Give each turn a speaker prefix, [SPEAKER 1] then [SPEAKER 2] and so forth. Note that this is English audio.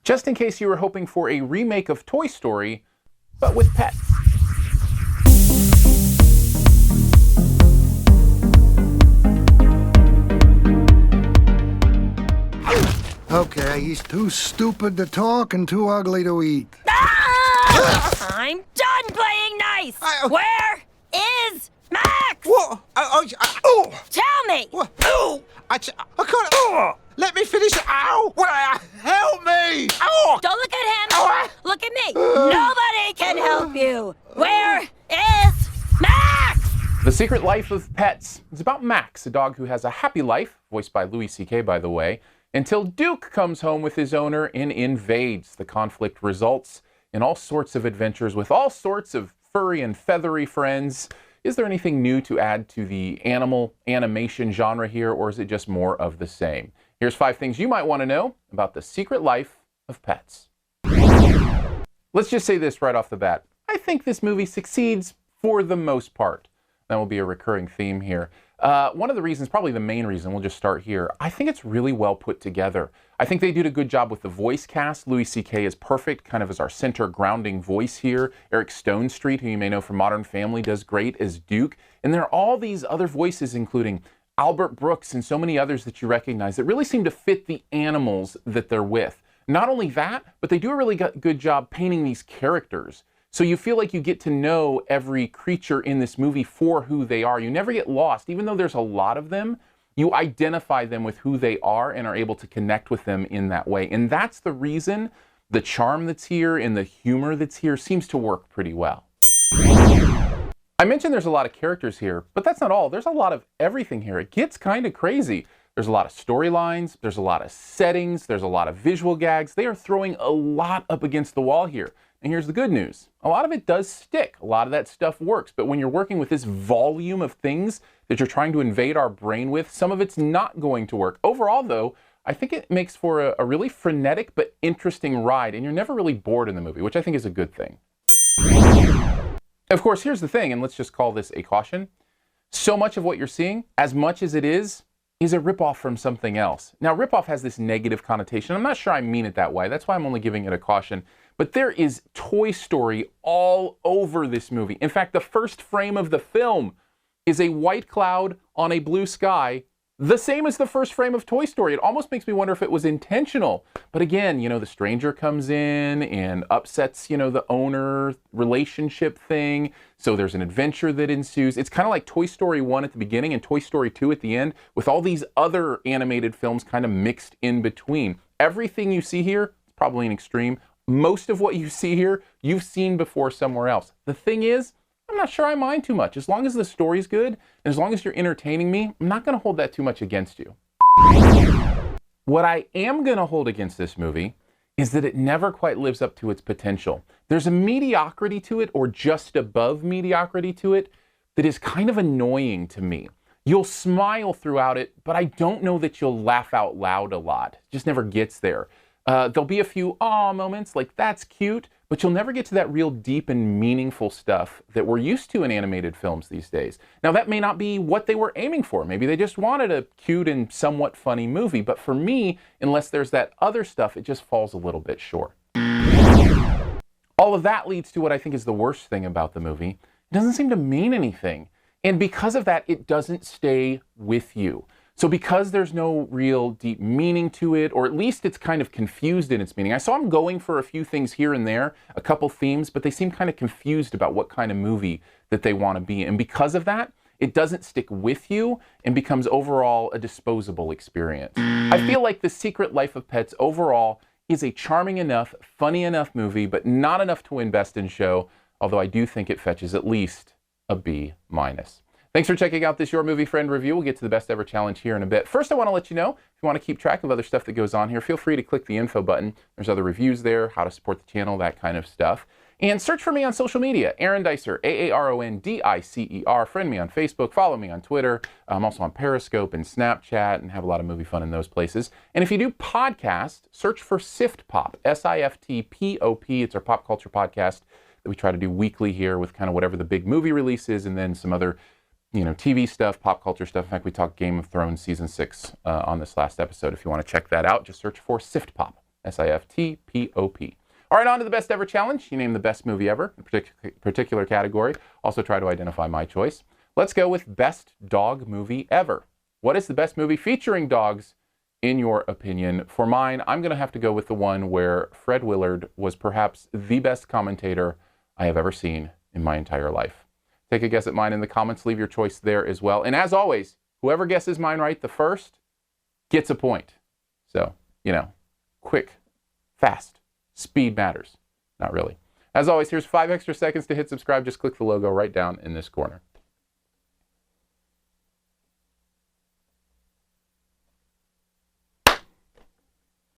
[SPEAKER 1] just in case you were hoping for a remake of Toy Story, but with pets.
[SPEAKER 2] Okay, he's too stupid to talk and too ugly to eat.
[SPEAKER 3] Ah! I'm done playing nice! Where is Max?
[SPEAKER 4] What?
[SPEAKER 3] Tell me!
[SPEAKER 4] What? I can't. Let me finish. Ow! Help me! Ow!
[SPEAKER 3] Don't look at him! Look at me! Nobody can help you! Where is Max?
[SPEAKER 1] The Secret Life of Pets. It's about Max, a dog who has a happy life, voiced by Louis C.K., by the way, until Duke comes home with his owner and invades. The conflict results in all sorts of adventures with all sorts of furry and feathery friends. Is there anything new to add to the animal animation genre here, or is it just more of the same? Here's 5 things you might want to know about the Secret Life of Pets. Let's just say this right off the bat. I think this movie succeeds for the most part. That will be a recurring theme here. One of the reasons, probably the main reason, we'll just start here, I think it's really well put together. I think they did a good job with the voice cast. Louis C.K. is perfect, kind of as our center grounding voice here. Eric Stonestreet, who you may know from Modern Family, does great as Duke. And there are all these other voices, including Albert Brooks and so many others that you recognize that really seem to fit the animals that they're with. Not only that, but they do a really good job painting these characters. So you feel like you get to know every creature in this movie for who they are. You never get lost. Even though there's a lot of them, you identify them with who they are and are able to connect with them in that way. And that's the reason the charm that's here and the humor that's here seems to work pretty well. I mentioned there's a lot of characters here, but that's not all. There's a lot of everything here. It gets kind of crazy. There's a lot of storylines. There's a lot of settings. There's a lot of visual gags. They are throwing a lot up against the wall here. And here's the good news. A lot of it does stick. A lot of that stuff works. But when you're working with this volume of things that you're trying to invade our brain with, some of it's not going to work. Overall, though, I think it makes for a really frenetic but interesting ride. And you're never really bored in the movie, which I think is a good thing. Of course, here's the thing, and let's just call this a caution. So much of what you're seeing, as much as it is a ripoff from something else. Now, ripoff has this negative connotation. I'm not sure I mean it that way. That's why I'm only giving it a caution. But there is Toy Story all over this movie. In fact, the first frame of the film is a white cloud on a blue sky, the same as the first frame of Toy Story. It almost makes me wonder if it was intentional. But again, the stranger comes in and upsets, the owner relationship thing. So there's an adventure that ensues. It's kind of like Toy Story 1 at the beginning and Toy Story 2 at the end, with all these other animated films kind of mixed in between. Everything you see here is probably an extreme. Most of what you see here, you've seen before somewhere else. The thing is, I'm not sure I mind too much. As long as the story's good, and as long as you're entertaining me, I'm not going to hold that too much against you. What I am going to hold against this movie is that it never quite lives up to its potential. There's a mediocrity to it, or just above mediocrity to it, that is kind of annoying to me. You'll smile throughout it, but I don't know that you'll laugh out loud a lot. It just never gets there. There'll be a few aw moments, like that's cute, but you'll never get to that real deep and meaningful stuff that we're used to in animated films these days. Now, that may not be what they were aiming for. Maybe they just wanted a cute and somewhat funny movie. But for me, unless there's that other stuff, it just falls a little bit short. All of that leads to what I think is the worst thing about the movie. It doesn't seem to mean anything. And because of that, it doesn't stay with you. So because there's no real deep meaning to it, or at least it's kind of confused in its meaning. I saw them going for a few things here and there, a couple themes, but they seem kind of confused about what kind of movie that they want to be. And because of that, it doesn't stick with you and becomes overall a disposable experience. I feel like The Secret Life of Pets overall is a charming enough, funny enough movie, but not enough to win Best in Show, although I do think it fetches at least a B-. Thanks for checking out this Your Movie Friend review. We'll get to the Best Ever Challenge here in a bit. First, I want to let you know, if you want to keep track of other stuff that goes on here, feel free to click the info button. There's other reviews there, how to support the channel, that kind of stuff. And search for me on social media, Aaron Dicer, Aarondicer. Friend me on Facebook, follow me on Twitter. I'm also on Periscope and Snapchat and have a lot of movie fun in those places. And if you do podcast, search for SiftPop, SiftPop. It's our pop culture podcast that we try to do weekly here with kind of whatever the big movie release is and then some other TV stuff, pop culture stuff. In fact, we talked Game of Thrones Season 6 on this last episode. If you want to check that out, just search for SiftPop. SiftPop. All right, on to the best ever challenge. You name the best movie ever, in a particular category. Also try to identify my choice. Let's go with best dog movie ever. What is the best movie featuring dogs, in your opinion? For mine, I'm going to have to go with the one where Fred Willard was perhaps the best commentator I have ever seen in my entire life. Take a guess at mine in the comments. Leave your choice there as well. And as always, whoever guesses mine right the first gets a point. So, quick, fast, speed matters. Not really. As always, here's 5 extra seconds to hit subscribe. Just click the logo right down in this corner.